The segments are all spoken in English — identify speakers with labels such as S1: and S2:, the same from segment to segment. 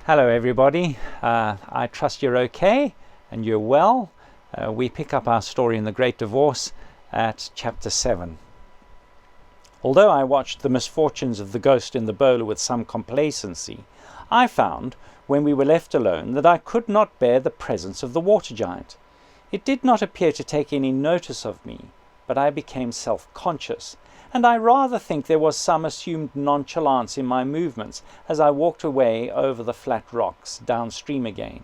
S1: Hello everybody, I trust you're okay and you're well. We pick up our story in The Great Divorce at chapter 7. Although I watched the misfortunes of the ghost in the bowler with some complacency, I found, when we were left alone, that I could not bear the presence of the water giant. It did not appear to take any notice of me, but I became self-conscious, and I rather think there was some assumed nonchalance in my movements as I walked away over the flat rocks downstream again.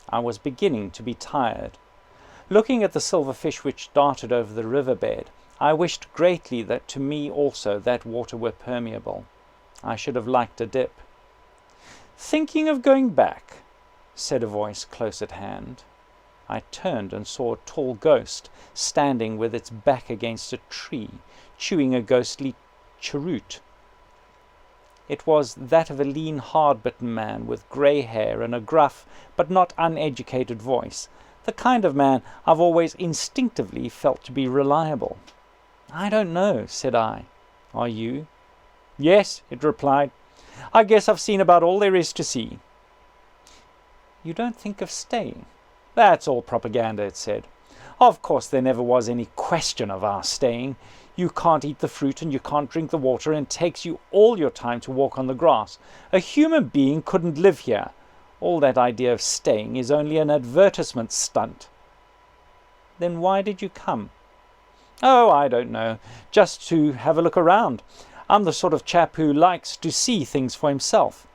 S1: I was beginning to be tired. Looking at the silver fish which darted over the riverbed, I wished greatly that to me also that water were permeable. I should have liked a dip. "Thinking of going back?" said a voice close at hand. I turned and saw a tall ghost standing with its back against a tree, chewing a ghostly cheroot. It was that of a lean, hard-bitten man with grey hair and a gruff but not uneducated voice, the kind of man I've always instinctively felt to be reliable. "I don't know," said I. "Are you?" "Yes," it replied. "I guess I've seen about all there is to see." "You don't think of staying?" "That's all propaganda," it said. "Of course there never was any question of our staying. You can't eat the fruit and you can't drink the water, and it takes you all your time to walk on the grass. A human being couldn't live here. All that idea of staying is only an advertisement stunt." "Then why did you come?" "Oh, I don't know. Just to have a look around. I'm the sort of chap who likes to see things for himself.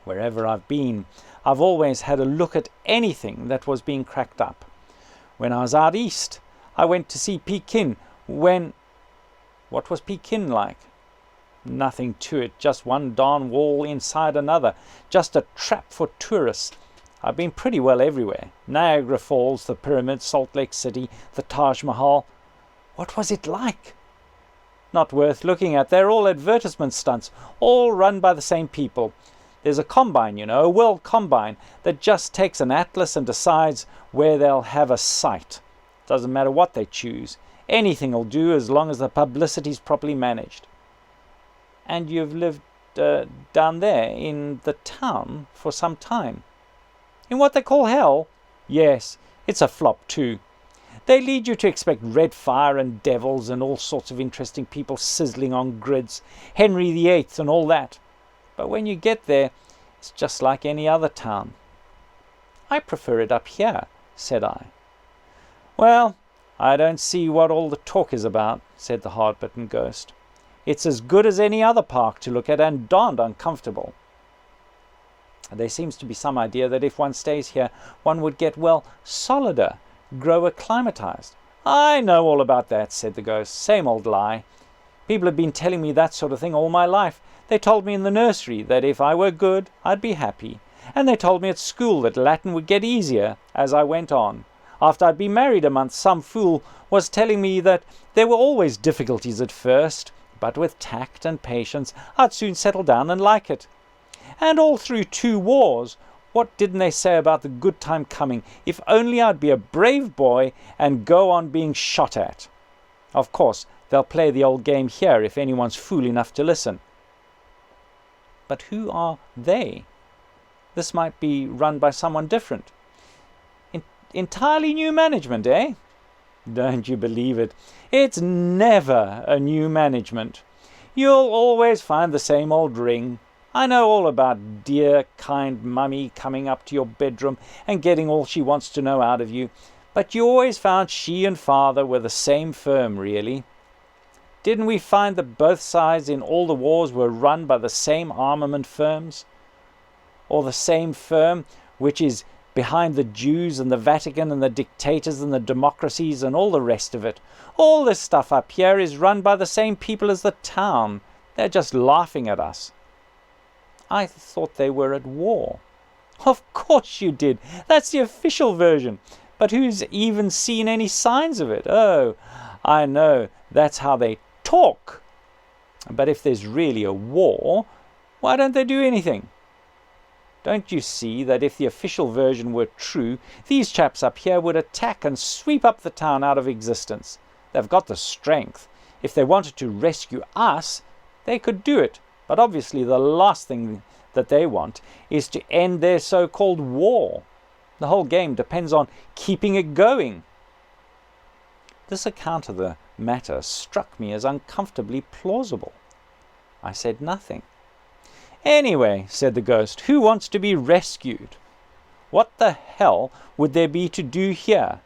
S1: Wherever I've been, I've always had a look at anything that was being cracked up. When I was out east, I went to see Pekin. What was Pekin like?" "Nothing to it, just one darn wall inside another, just a trap for tourists. I've been pretty well everywhere. Niagara Falls, the Pyramids, Salt Lake City, the Taj Mahal." "What was it like?" "Not worth looking at. They're all advertisement stunts, all run by the same people. There's a combine, a world combine, that just takes an atlas and decides where they'll have a site. Doesn't matter what they choose. Anything will do as long as the publicity's properly managed." "And you've lived down there in the town for some time?" "In what they call hell? Yes, it's a flop too. They lead you to expect red fire and devils and all sorts of interesting people sizzling on grids, Henry VIII and all that. But when you get there, it's just like any other town." "I prefer it up here," said I. "Well, I don't see what all the talk is about," said the hard-bitten ghost. "It's as good as any other park to look at, and darned uncomfortable. There seems to be some idea that if one stays here, one would get, solider, grow acclimatized." "I know all about that," said the ghost. "Same old lie. People have been telling me that sort of thing all my life. They told me in the nursery that if I were good, I'd be happy. And they told me at school that Latin would get easier as I went on. After I'd been married a month, some fool was telling me that there were always difficulties at first, but with tact and patience, I'd soon settle down and like it. And all through 2 wars, what didn't they say about the good time coming, if only I'd be a brave boy and go on being shot at? Of course, they'll play the old game here if anyone's fool enough to listen." "But who are they? This might be run by someone different." Entirely new management, eh?" "Don't you believe it. It's never a new management. You'll always find the same old ring. I know all about dear, kind mummy coming up to your bedroom and getting all she wants to know out of you, but you always found she and father were the same firm, really. Didn't we find that both sides in all the wars were run by the same armament firms? Or the same firm which is behind the Jews and the Vatican and the dictators and the democracies and all the rest of it. All this stuff up here is run by the same people as the town. They're just laughing at us." "I thought they were at war." "Of course you did. That's the official version. But who's even seen any signs of it? Oh, I know, that's how they talk. But if there's really a war, why don't they do anything? Don't you see that if the official version were true, these chaps up here would attack and sweep up the town out of existence? They've got the strength. If they wanted to rescue us, they could do it. But obviously the last thing that they want is to end their so-called war. The whole game depends on keeping it going. This account of the matter struck me as uncomfortably plausible. I said nothing. "Anyway," said the ghost, "who wants to be rescued? What the hell would there be to do here?"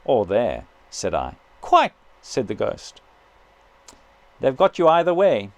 S1: "Or there," said I. "Quite," said the ghost. "They've got you either way."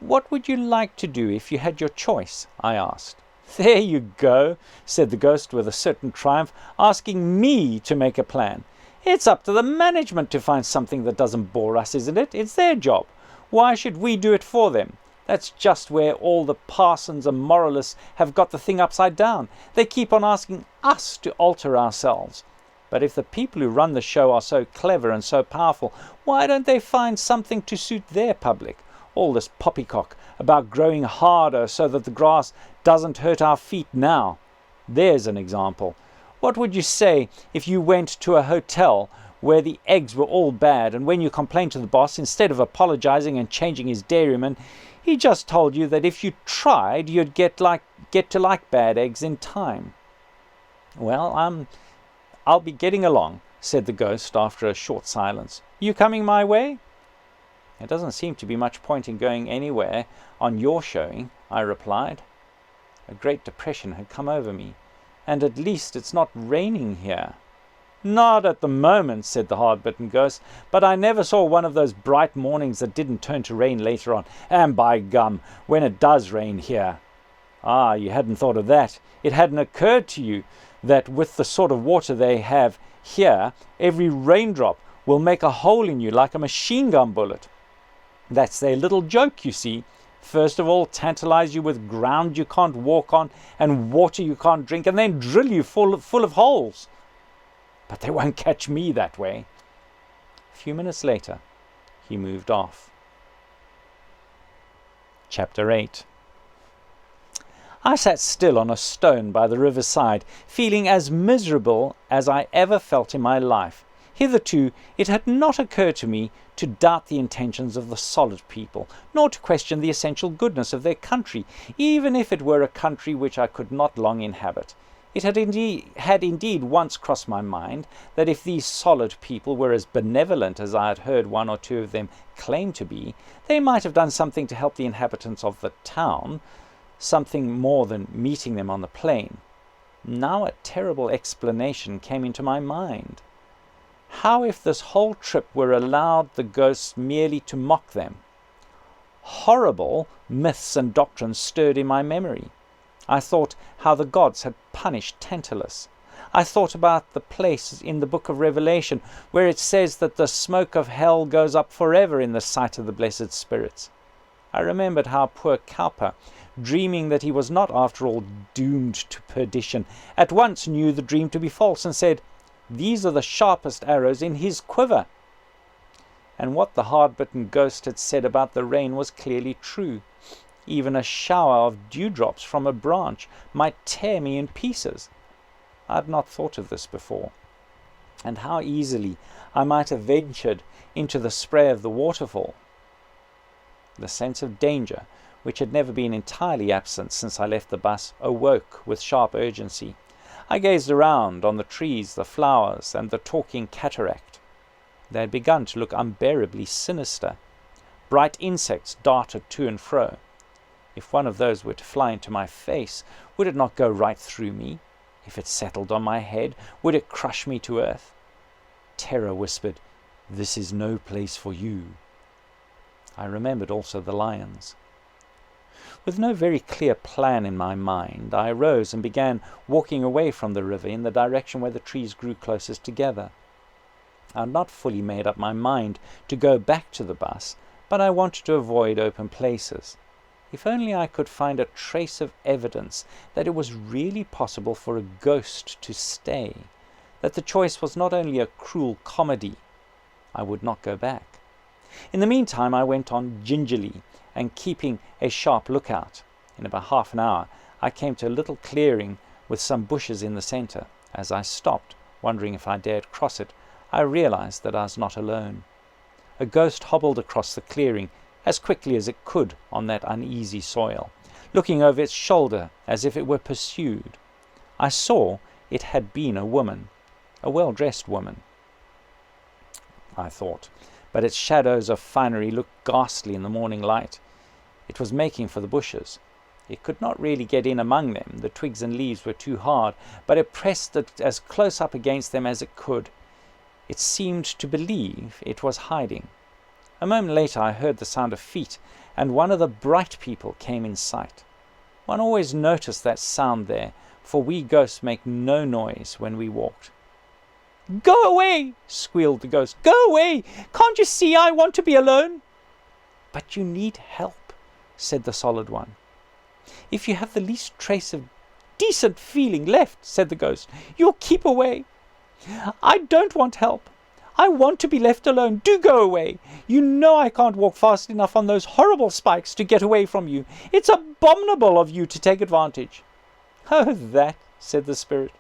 S1: "What would you like to do if you had your choice?" I asked. "There you go," said the ghost with a certain triumph, "asking me to make a plan. It's up to the management to find something that doesn't bore us, isn't it? It's their job. Why should we do it for them? That's just where all the parsons and moralists have got the thing upside down. They keep on asking us to alter ourselves. But if the people who run the show are so clever and so powerful, why don't they find something to suit their public? All this poppycock about growing harder so that the grass doesn't hurt our feet now. There's an example. What would you say if you went to a hotel where the eggs were all bad, and when you complained to the boss, instead of apologizing and changing his dairyman, he just told you that if you tried, you'd get to like bad eggs in time?" "Well, I'll be getting along," said the ghost after a short silence. "You coming my way?" "There doesn't seem to be much point in going anywhere on your showing," I replied. A great depression had come over me. "And at least it's not raining here." "Not at the moment," said the hard-bitten ghost, "but I never saw one of those bright mornings that didn't turn to rain later on. And by gum, when it does rain here." "Ah, you hadn't thought of that. It hadn't occurred to you that with the sort of water they have here, every raindrop will make a hole in you like a machine gun bullet. That's their little joke, you see. First of all, tantalize you with ground you can't walk on and water you can't drink, and then drill you full of holes. But they won't catch me that way." A few minutes later, he moved off. Chapter 8. I sat still on a stone by the riverside, feeling as miserable as I ever felt in my life. Hitherto it had not occurred to me to doubt the intentions of the solid people, nor to question the essential goodness of their country, even if it were a country which I could not long inhabit. It had indeed once crossed my mind that if these solid people were as benevolent as I had heard one or two of them claim to be, they might have done something to help the inhabitants of the town, something more than meeting them on the plain. Now a terrible explanation came into my mind. How if this whole trip were allowed the ghosts merely to mock them? Horrible myths and doctrines stirred in my memory. I thought how the gods had punished Tantalus. I thought about the place in the book of Revelation where it says that the smoke of hell goes up forever in the sight of the blessed spirits. I remembered how poor Cowper, dreaming that he was not after all doomed to perdition, at once knew the dream to be false and said, "These are the sharpest arrows in his quiver." And what the hard-bitten ghost had said about the rain was clearly true. Even a shower of dewdrops from a branch might tear me in pieces. I had not thought of this before. And how easily I might have ventured into the spray of the waterfall. The sense of danger, which had never been entirely absent since I left the bus, awoke with sharp urgency. I gazed around on the trees, the flowers, and the talking cataract. They had begun to look unbearably sinister. Bright insects darted to and fro. If one of those were to fly into my face, would it not go right through me? If it settled on my head, would it crush me to earth? Terror whispered, "This is no place for you." I remembered also the lions. With no very clear plan in my mind, I arose and began walking away from the river in the direction where the trees grew closest together. I had not fully made up my mind to go back to the bus, but I wanted to avoid open places. If only I could find a trace of evidence that it was really possible for a ghost to stay, that the choice was not only a cruel comedy, I would not go back. In the meantime I went on gingerly and keeping a sharp lookout. In about half an hour I came to a little clearing with some bushes in the centre. As I stopped, wondering if I dared cross it, I realized that I was not alone. A ghost hobbled across the clearing as quickly as it could on that uneasy soil. looking over its shoulder as if it were pursued. I saw it had been a woman, a well-dressed woman, I thought, but its shadows of finery looked ghastly in the morning light. It was making for the bushes. It could not really get in among them, the twigs and leaves were too hard, but it pressed it as close up against them as it could. It seemed to believe it was hiding. A moment later I heard the sound of feet, and one of the bright people came in sight. One always noticed that sound there, for we ghosts make no noise when we walked. "Go away!" squealed the ghost. "Go away! Can't you see I want to be alone?" "But you need help," said the solid one. "If you have the least trace of decent feeling left," said the ghost, "you'll keep away." "I don't want help. I want to be left alone. Do go away. You know I can't walk fast enough on those horrible spikes to get away from you. It's abominable of you to take advantage." "Oh, that," said the spirit.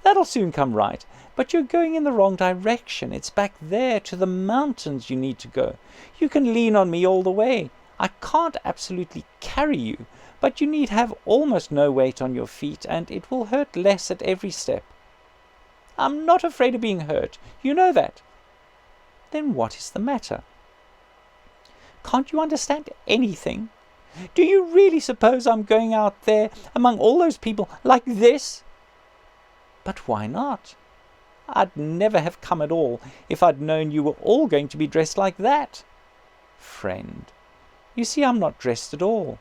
S1: "That'll soon come right. But you're going in the wrong direction. It's back there to the mountains you need to go. You can lean on me all the way. I can't absolutely carry you, but you need have almost no weight on your feet, and it will hurt less at every step." "I'm not afraid of being hurt. You know that." "Then what is the matter? Can't you understand anything? Do you really suppose I'm going out there among all those people like this?" "But why not? I'd never have come at all if I'd known you were all going to be dressed like that." "Friend, you see I'm not dressed at all."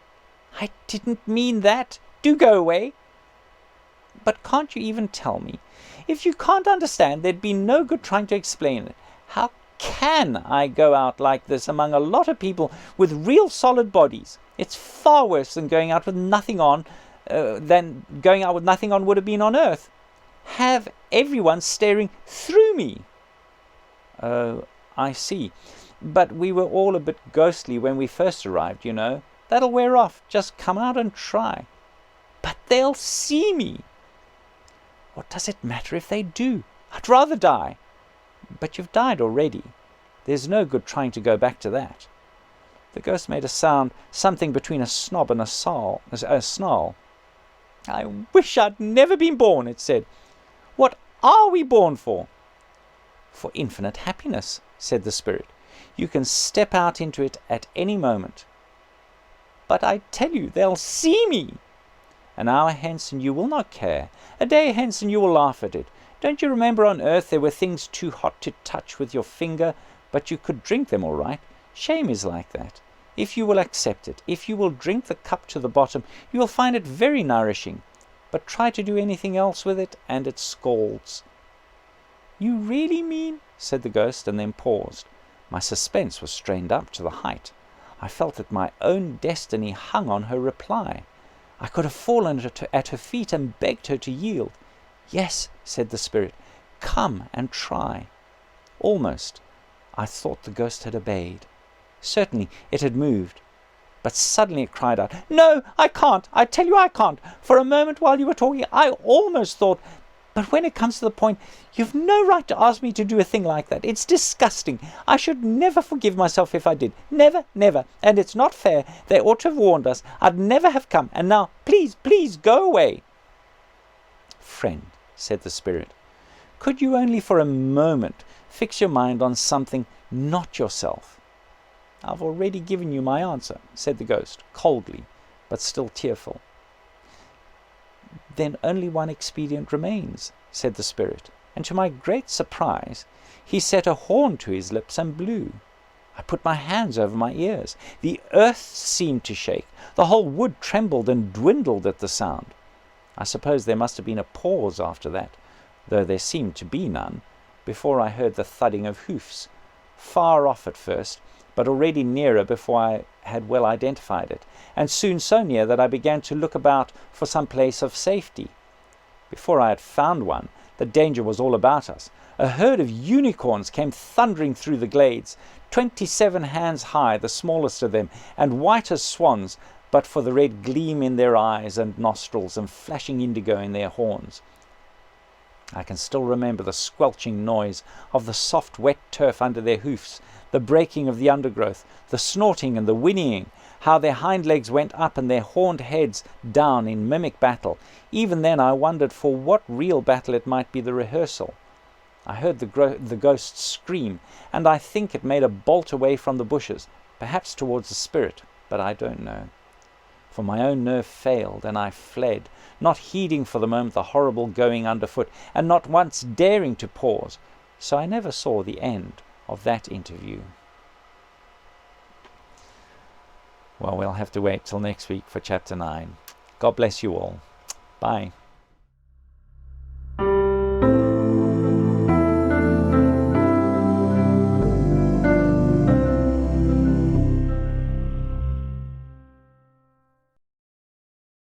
S1: "I didn't mean that. Do go away." "But can't you even tell me? If you can't understand, there'd be no good trying to explain it. How can I go out like this among a lot of people with real solid bodies? It's far worse than going out with nothing on, would have been on earth. Have everyone staring through me." "Oh, I see. But we were all a bit ghostly when we first arrived, you know. That'll wear off. Just come out and try." "But they'll see me." "What does it matter if they do? I'd rather die." "But you've died already. There's no good trying to go back to that." The ghost made a sound, something between a snob and a snarl. "I wish I'd never been born," it said. "What are we born for?" "For infinite happiness," said the spirit. "You can step out into it at any moment." "But I tell you, they'll see me." "An hour hence and you will not care. A day hence and you will laugh at it. Don't you remember on earth there were things too hot to touch with your finger, but you could drink them all right? Shame is like that. If you will accept it, if you will drink the cup to the bottom, you will find it very nourishing. But try to do anything else with it, and it scalds." "You really mean?" said the ghost, and then paused. My suspense was strained up to the height. I felt that my own destiny hung on her reply. I could have fallen at her feet and begged her to yield. "Yes," said the spirit, "come and try." Almost I thought the ghost had obeyed. Certainly it had moved. But suddenly it cried out, "No, I can't. I tell you I can't. For a moment while you were talking, I almost thought, but when it comes to the point, you've no right to ask me to do a thing like that. It's disgusting. I should never forgive myself if I did. Never, never. And it's not fair. They ought to have warned us. I'd never have come. And now, please, please go away." "Friend," said the spirit, "could you only for a moment fix your mind on something not yourself?" "I've already given you my answer," said the ghost, coldly, but still tearful. "Then only one expedient remains," said the spirit, and to my great surprise, he set a horn to his lips and blew. I put my hands over my ears. The earth seemed to shake. The whole wood trembled and dwindled at the sound. I suppose there must have been a pause after that, though there seemed to be none, before I heard the thudding of hoofs, far off at first, but already nearer before I had well identified it, and soon so near that I began to look about for some place of safety. Before I had found one, the danger was all about us. A herd of unicorns came thundering through the glades, 27 hands high, the smallest of them, and white as swans, but for the red gleam in their eyes and nostrils and flashing indigo in their horns. I can still remember the squelching noise of the soft wet turf under their hoofs, the breaking of the undergrowth, the snorting and the whinnying, how their hind legs went up and their horned heads down in mimic battle. Even then I wondered for what real battle it might be the rehearsal. I heard the ghost scream, and I think it made a bolt away from the bushes, perhaps towards the spirit, but I don't know. For my own nerve failed, and I fled, not heeding for the moment the horrible going underfoot, and not once daring to pause. So I never saw the end of that interview. Well, we'll have to wait till next week for chapter 9. God bless you all. Bye.